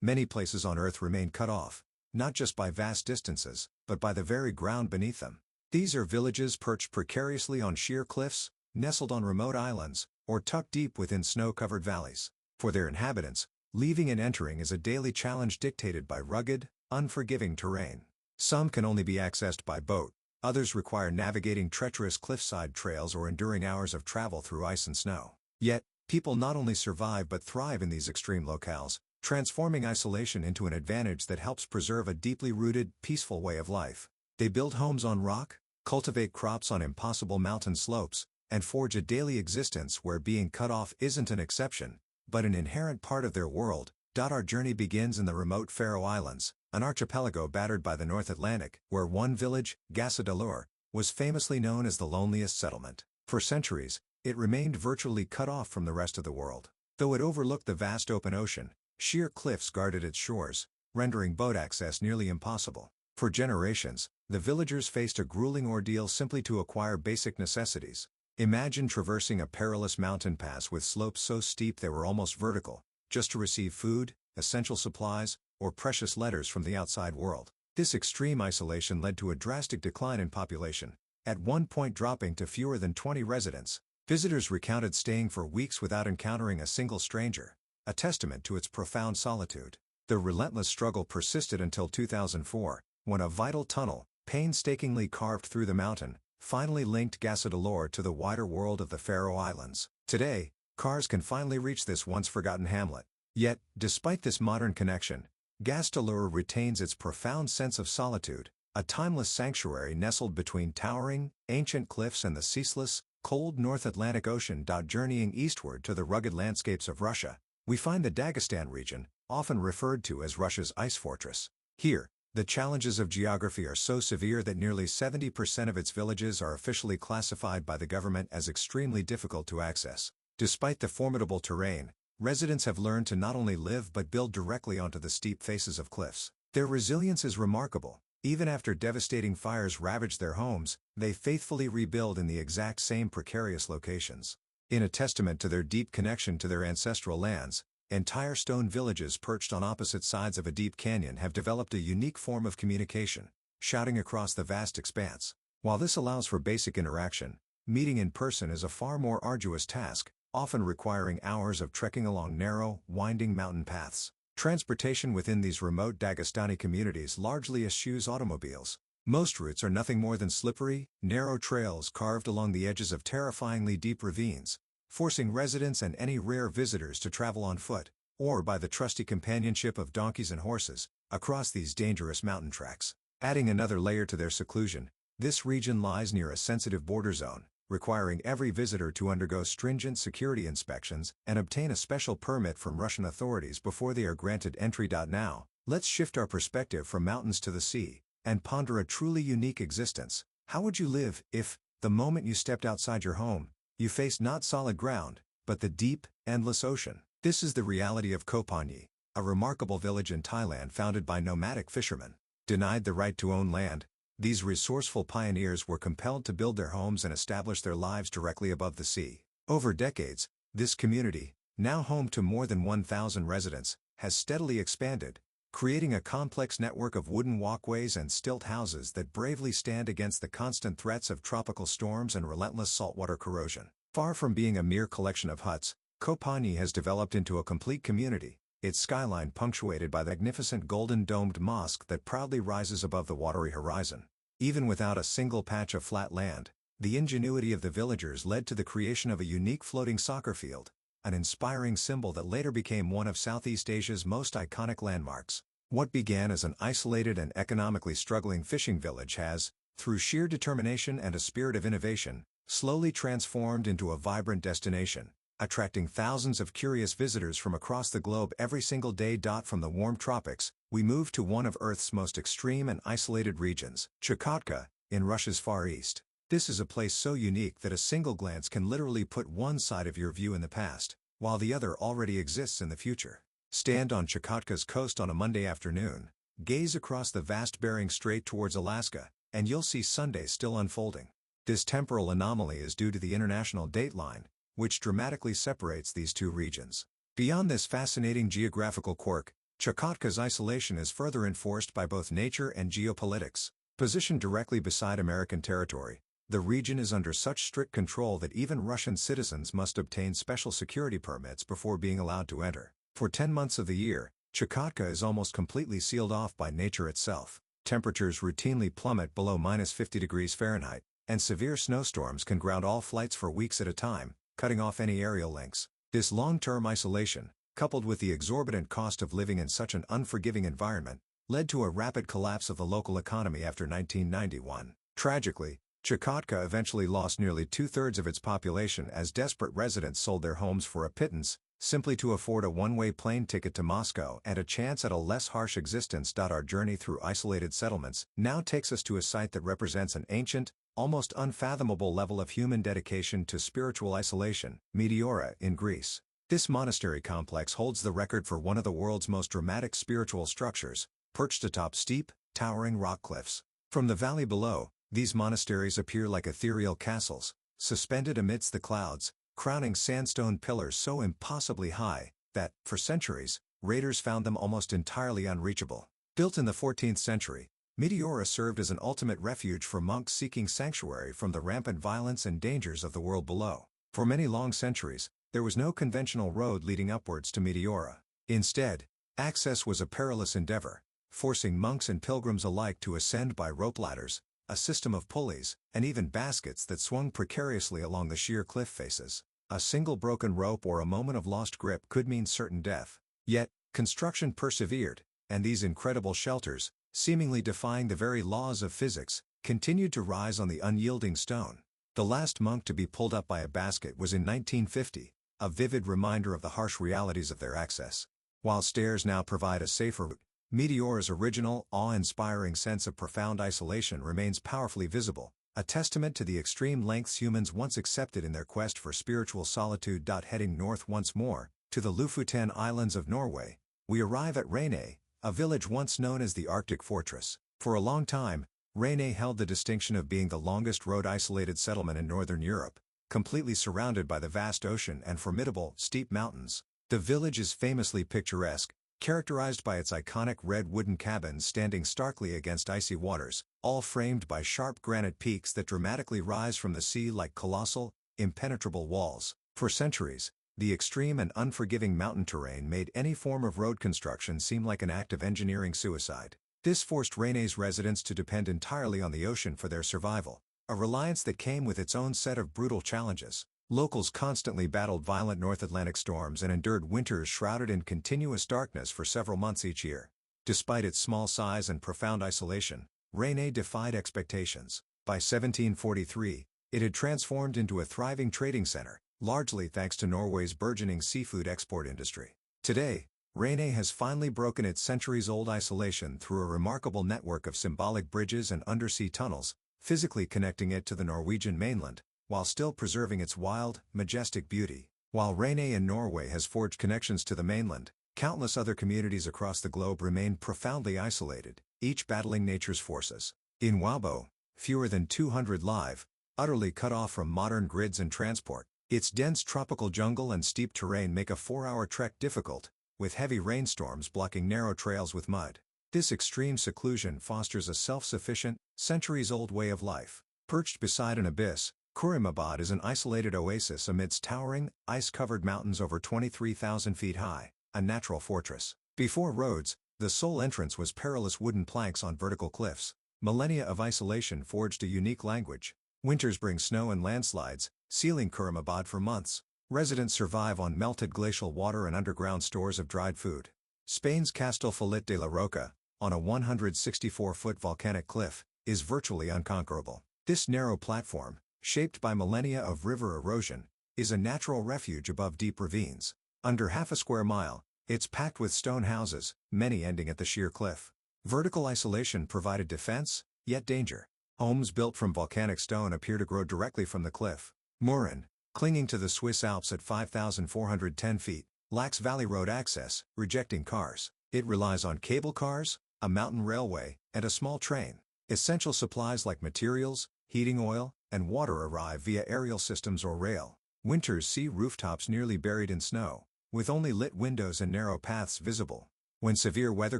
Many places on Earth remain cut off, not just by vast distances, but by the very ground beneath them. These are villages perched precariously on sheer cliffs, nestled on remote islands, or tucked deep within snow-covered valleys. For their inhabitants, leaving and entering is a daily challenge dictated by rugged, unforgiving terrain. Some can only be accessed by boat, others require navigating treacherous cliffside trails or enduring hours of travel through ice and snow. Yet, people not only survive but thrive in these extreme locales, transforming isolation into an advantage that helps preserve a deeply rooted, peaceful way of life. They build homes on rock, cultivate crops on impossible mountain slopes, and forge a daily existence where being cut off isn't an exception, but an inherent part of their world. Our journey begins in the remote Faroe Islands, an archipelago battered by the North Atlantic, where one village, Gassadalur, was famously known as the loneliest settlement. For centuries, it remained virtually cut off from the rest of the world. Though it overlooked the vast open ocean, sheer cliffs guarded its shores, rendering boat access nearly impossible. For generations, the villagers faced a grueling ordeal simply to acquire basic necessities. Imagine traversing a perilous mountain pass with slopes so steep they were almost vertical, just to receive food, essential supplies, or precious letters from the outside world. This extreme isolation led to a drastic decline in population, at one point dropping to fewer than 20 residents. Visitors recounted staying for weeks without encountering a single stranger, a testament to its profound solitude. The relentless struggle persisted until 2004, when a vital tunnel, painstakingly carved through the mountain, finally linked Gassadalur to the wider world of the Faroe Islands. Today, cars can finally reach this once-forgotten hamlet. Yet, despite this modern connection, Gassadalur retains its profound sense of solitude, a timeless sanctuary nestled between towering, ancient cliffs and the ceaseless, cold North Atlantic Ocean. Journeying eastward to the rugged landscapes of Russia, we find the Dagestan region, often referred to as Russia's ice fortress. Here, the challenges of geography are so severe that nearly 70% of its villages are officially classified by the government as extremely difficult to access. Despite the formidable terrain, residents have learned to not only live but build directly onto the steep faces of cliffs. Their resilience is remarkable. Even after devastating fires ravage their homes, they faithfully rebuild in the exact same precarious locations. In a testament to their deep connection to their ancestral lands, entire stone villages perched on opposite sides of a deep canyon have developed a unique form of communication, shouting across the vast expanse. While this allows for basic interaction, meeting in person is a far more arduous task, often requiring hours of trekking along narrow, winding mountain paths. Transportation within these remote Dagestani communities largely eschews automobiles. Most routes are nothing more than slippery, narrow trails carved along the edges of terrifyingly deep ravines, forcing residents and any rare visitors to travel on foot, or by the trusty companionship of donkeys and horses, across these dangerous mountain tracks. Adding another layer to their seclusion, this region lies near a sensitive border zone, requiring every visitor to undergo stringent security inspections and obtain a special permit from Russian authorities before they are granted entry. Now, let's shift our perspective from mountains to the sea, and ponder a truly unique existence. How would you live if, the moment you stepped outside your home, you faced not solid ground, but the deep, endless ocean? This is the reality of Koh Phangan, a remarkable village in Thailand founded by nomadic fishermen. Denied the right to own land, these resourceful pioneers were compelled to build their homes and establish their lives directly above the sea. Over decades, this community, now home to more than 1,000 residents, has steadily expanded, creating a complex network of wooden walkways and stilt houses that bravely stand against the constant threats of tropical storms and relentless saltwater corrosion. Far from being a mere collection of huts, Koh Phangan has developed into a complete community, its skyline punctuated by the magnificent golden-domed mosque that proudly rises above the watery horizon. Even without a single patch of flat land, the ingenuity of the villagers led to the creation of a unique floating soccer field, an inspiring symbol that later became one of Southeast Asia's most iconic landmarks. What began as an isolated and economically struggling fishing village has, through sheer determination and a spirit of innovation, slowly transformed into a vibrant destination, attracting thousands of curious visitors from across the globe every single day. From the warm tropics, we move to one of Earth's most extreme and isolated regions, Chukotka, in Russia's Far East. This is a place so unique that a single glance can literally put one side of your view in the past, while the other already exists in the future. Stand on Chukotka's coast on a Monday afternoon, gaze across the vast Bering Strait towards Alaska, and you'll see Sunday still unfolding. This temporal anomaly is due to the international dateline, which dramatically separates these two regions. Beyond this fascinating geographical quirk, Chukotka's isolation is further enforced by both nature and geopolitics. Positioned directly beside American territory, the region is under such strict control that even Russian citizens must obtain special security permits before being allowed to enter. For 10 months of the year, Chukotka is almost completely sealed off by nature itself. Temperatures routinely plummet below -50°F, and severe snowstorms can ground all flights for weeks at a time, cutting off any aerial links. This long-term isolation, coupled with the exorbitant cost of living in such an unforgiving environment, led to a rapid collapse of the local economy after 1991. Tragically, Chukotka eventually lost nearly two-thirds of its population as desperate residents sold their homes for a pittance, simply to afford a one-way plane ticket to Moscow and a chance at a less harsh existence. Our journey through isolated settlements now takes us to a site that represents an ancient, almost unfathomable level of human dedication to spiritual isolation, Meteora in Greece. This monastery complex holds the record for one of the world's most dramatic spiritual structures, perched atop steep, towering rock cliffs. From the valley below, these monasteries appear like ethereal castles, suspended amidst the clouds, crowning sandstone pillars so impossibly high that, for centuries, raiders found them almost entirely unreachable. Built in the 14th century, Meteora served as an ultimate refuge for monks seeking sanctuary from the rampant violence and dangers of the world below. For many long centuries, there was no conventional road leading upwards to Meteora. Instead, access was a perilous endeavor, forcing monks and pilgrims alike to ascend by rope ladders, a system of pulleys, and even baskets that swung precariously along the sheer cliff faces. A single broken rope or a moment of lost grip could mean certain death. Yet, construction persevered, and these incredible shelters, seemingly defying the very laws of physics, continued to rise on the unyielding stone. The last monk to be pulled up by a basket was in 1950, a vivid reminder of the harsh realities of their access. While stairs now provide a safer route, Meteora's original, awe-inspiring sense of profound isolation remains powerfully visible, a testament to the extreme lengths humans once accepted in their quest for spiritual solitude. Heading north once more, to the Lofoten Islands of Norway, we arrive at Rene, a village once known as the Arctic Fortress. For a long time, Rene held the distinction of being the longest road-isolated settlement in northern Europe, completely surrounded by the vast ocean and formidable, steep mountains. The village is famously picturesque, characterized by its iconic red wooden cabins standing starkly against icy waters, all framed by sharp granite peaks that dramatically rise from the sea like colossal, impenetrable walls. For centuries, the extreme and unforgiving mountain terrain made any form of road construction seem like an act of engineering suicide. This forced Rene's residents to depend entirely on the ocean for their survival, a reliance that came with its own set of brutal challenges. Locals constantly battled violent North Atlantic storms and endured winters shrouded in continuous darkness for several months each year. Despite its small size and profound isolation, Rene defied expectations. By 1743, it had transformed into a thriving trading center, largely thanks to Norway's burgeoning seafood export industry. Today, Rene has finally broken its centuries-old isolation through a remarkable network of symbolic bridges and undersea tunnels, physically connecting it to the Norwegian mainland, while still preserving its wild, majestic beauty. While Rene in Norway has forged connections to the mainland, countless other communities across the globe remain profoundly isolated, each battling nature's forces. In Waubo, fewer than 200 live, utterly cut off from modern grids and transport. Its dense tropical jungle and steep terrain make a 4-hour trek difficult, with heavy rainstorms blocking narrow trails with mud. This extreme seclusion fosters a self-sufficient, centuries-old way of life. Perched beside an abyss, Kurimabad is an isolated oasis amidst towering, ice-covered mountains over 23,000 feet high, a natural fortress. Before roads, the sole entrance was perilous wooden planks on vertical cliffs. Millennia of isolation forged a unique language. Winters bring snow and landslides, sealing Kurimabad for months. Residents survive on melted glacial water and underground stores of dried food. Spain's Castellfollit de la Roca, on a 164-foot volcanic cliff, is virtually unconquerable. This narrow platform, shaped by millennia of river erosion, is a natural refuge above deep ravines. Under half a square mile, it's packed with stone houses, many ending at the sheer cliff. Vertical isolation provided defense, yet danger. Homes built from volcanic stone appear to grow directly from the cliff. Murin, clinging to the Swiss Alps at 5,410 feet, lacks valley road access, rejecting cars. It relies on cable cars, a mountain railway, and a small train. Essential supplies like materials, heating oil, and water arrive via aerial systems or rail. Winters see rooftops nearly buried in snow, with only lit windows and narrow paths visible. When severe weather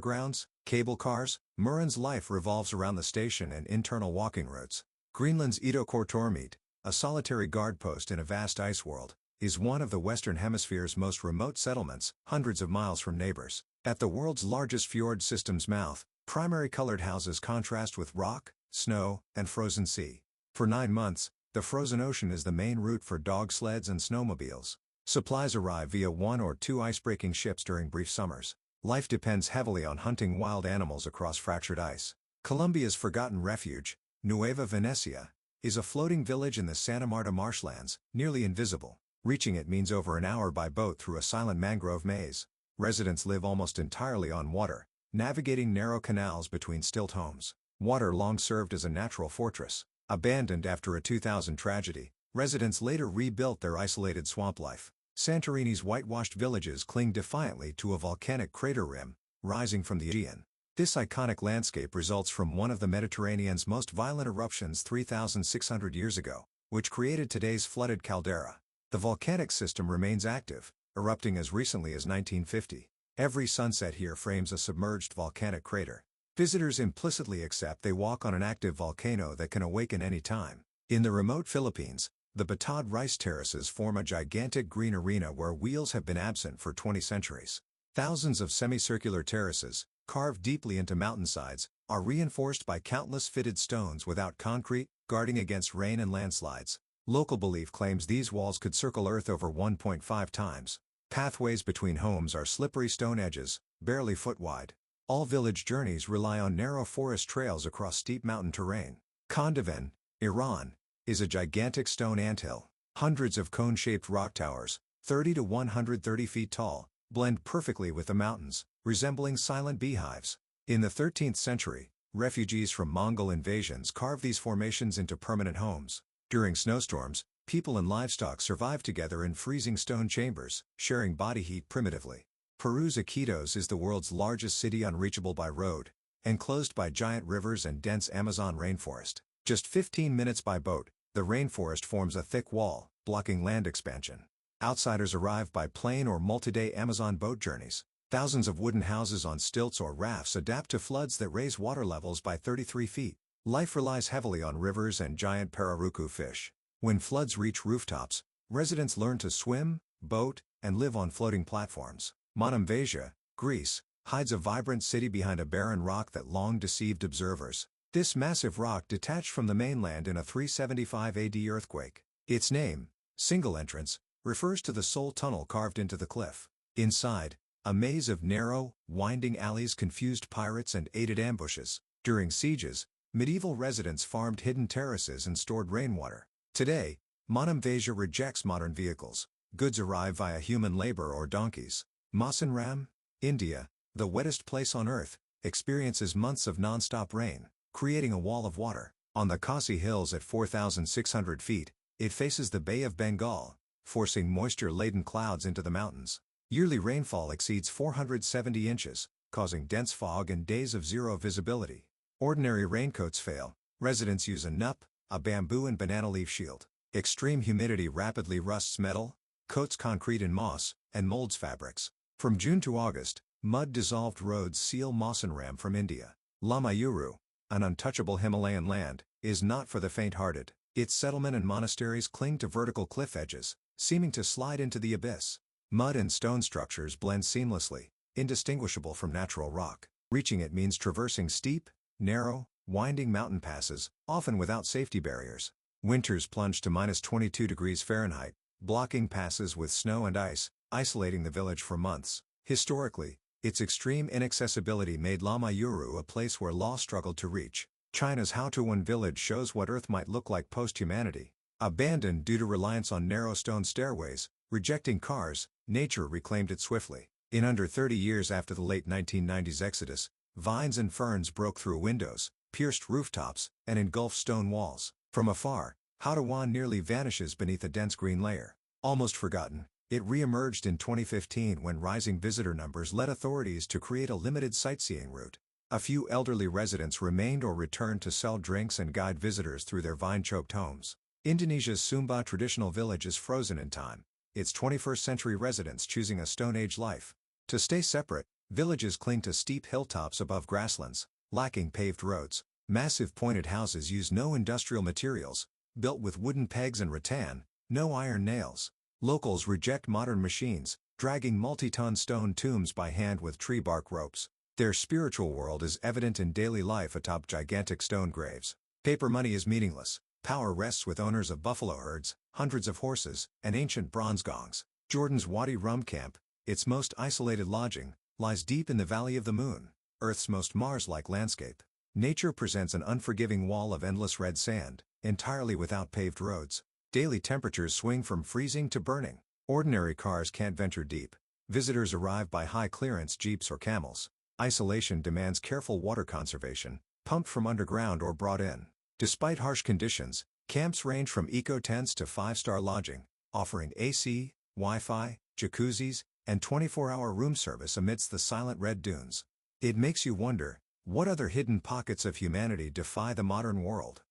grounds, cable cars, Murin's life revolves around the station and internal walking routes. Greenland's Itokortormit, a solitary guard post in a vast ice world, is one of the Western Hemisphere's most remote settlements, hundreds of miles from neighbors. At the world's largest fjord system's mouth, primary colored houses contrast with rock, snow, and frozen sea. For 9 months, the frozen ocean is the main route for dog sleds and snowmobiles. Supplies arrive via 1 or 2 icebreaking ships during brief summers. Life depends heavily on hunting wild animals across fractured ice. Colombia's forgotten refuge, Nueva Venecia, is a floating village in the Santa Marta marshlands, nearly invisible. Reaching it means over an hour by boat through a silent mangrove maze. Residents live almost entirely on water, navigating narrow canals between stilt homes. Water long served as a natural fortress. Abandoned after a 2000 tragedy, residents later rebuilt their isolated swamp life. Santorini's whitewashed villages cling defiantly to a volcanic crater rim, rising from the Aegean. This iconic landscape results from one of the Mediterranean's most violent eruptions 3,600 years ago, which created today's flooded caldera. The volcanic system remains active, erupting as recently as 1950. Every sunset here frames a submerged volcanic crater. Visitors implicitly accept they walk on an active volcano that can awaken any time. In the remote Philippines, the Batad rice terraces form a gigantic green arena where wheels have been absent for 20 centuries. Thousands of semicircular terraces, carved deeply into mountainsides, are reinforced by countless fitted stones without concrete, guarding against rain and landslides. Local belief claims these walls could circle Earth over 1.5 times. Pathways between homes are slippery stone edges, barely foot wide. All village journeys rely on narrow forest trails across steep mountain terrain. Khandavan, Iran, is a gigantic stone anthill. Hundreds of cone-shaped rock towers, 30 to 130 feet tall, blend perfectly with the mountains, resembling silent beehives. In the 13th century, refugees from Mongol invasions carved these formations into permanent homes. During snowstorms, people and livestock survive together in freezing stone chambers, sharing body heat primitively. Peru's Iquitos is the world's largest city unreachable by road, enclosed by giant rivers and dense Amazon rainforest. Just 15 minutes by boat, the rainforest forms a thick wall, blocking land expansion. Outsiders arrive by plane or multi-day Amazon boat journeys. Thousands of wooden houses on stilts or rafts adapt to floods that raise water levels by 33 feet. Life relies heavily on rivers and giant pararuku fish. When floods reach rooftops, residents learn to swim, boat, and live on floating platforms. Monasteries, Greece, hides a vibrant city behind a barren rock that long deceived observers. This massive rock detached from the mainland in a 375 AD earthquake. Its name, single entrance, refers to the sole tunnel carved into the cliff. Inside, a maze of narrow, winding alleys confused pirates and aided ambushes. During sieges, medieval residents farmed hidden terraces and stored rainwater. Today, Monasteries rejects modern vehicles. Goods arrive via human labor or donkeys. Mawsynram, India, the wettest place on Earth, experiences months of non-stop rain, creating a wall of water. On the Khasi Hills at 4,600 feet, it faces the Bay of Bengal, forcing moisture-laden clouds into the mountains. Yearly rainfall exceeds 470 inches, causing dense fog and days of zero visibility. Ordinary raincoats fail. Residents use a nup, a bamboo and banana leaf shield. Extreme humidity rapidly rusts metal, coats concrete and moss, and molds fabrics. From June to August, mud-dissolved roads seal Mawsynram from India. Lamayuru, an untouchable Himalayan land, is not for the faint-hearted. Its settlement and monasteries cling to vertical cliff edges, seeming to slide into the abyss. Mud and stone structures blend seamlessly, indistinguishable from natural rock. Reaching it means traversing steep, narrow, winding mountain passes, often without safety barriers. Winters plunge to -22 degrees Fahrenheit, blocking passes with snow and ice, isolating the village for months. Historically, its extreme inaccessibility made Lamayuru a place where law struggled to reach. China's Haotuan village shows what Earth might look like post-humanity. Abandoned due to reliance on narrow stone stairways, rejecting cars, nature reclaimed it swiftly. In under 30 years after the late 1990s exodus, vines and ferns broke through windows, pierced rooftops, and engulfed stone walls. From afar, Haotuan nearly vanishes beneath a dense green layer. Almost forgotten, it re-emerged in 2015 when rising visitor numbers led authorities to create a limited sightseeing route. A few elderly residents remained or returned to sell drinks and guide visitors through their vine-choked homes. Indonesia's Sumba traditional village is frozen in time, its 21st-century residents choosing a Stone Age life. To stay separate, Villages cling to steep hilltops above grasslands, lacking paved roads. Massive pointed houses use no industrial materials, built with wooden pegs and rattan, no iron nails. Locals reject modern machines, dragging multi-ton stone tombs by hand with tree bark ropes. Their spiritual world is evident in daily life atop gigantic stone graves. Paper money is meaningless. Power rests with owners of buffalo herds, hundreds of horses, and ancient bronze gongs. Jordan's Wadi Rum camp, its most isolated lodging, lies deep in the Valley of the Moon, Earth's most Mars-like landscape. Nature presents an unforgiving wall of endless red sand, entirely without paved roads. Daily temperatures swing from freezing to burning. Ordinary cars can't venture deep. Visitors arrive by high-clearance jeeps or camels. Isolation demands careful water conservation, pumped from underground or brought in. Despite harsh conditions, camps range from eco-tents to 5-star lodging, offering AC, Wi-Fi, jacuzzis, and 24-hour room service amidst the silent red dunes. It makes you wonder, what other hidden pockets of humanity defy the modern world?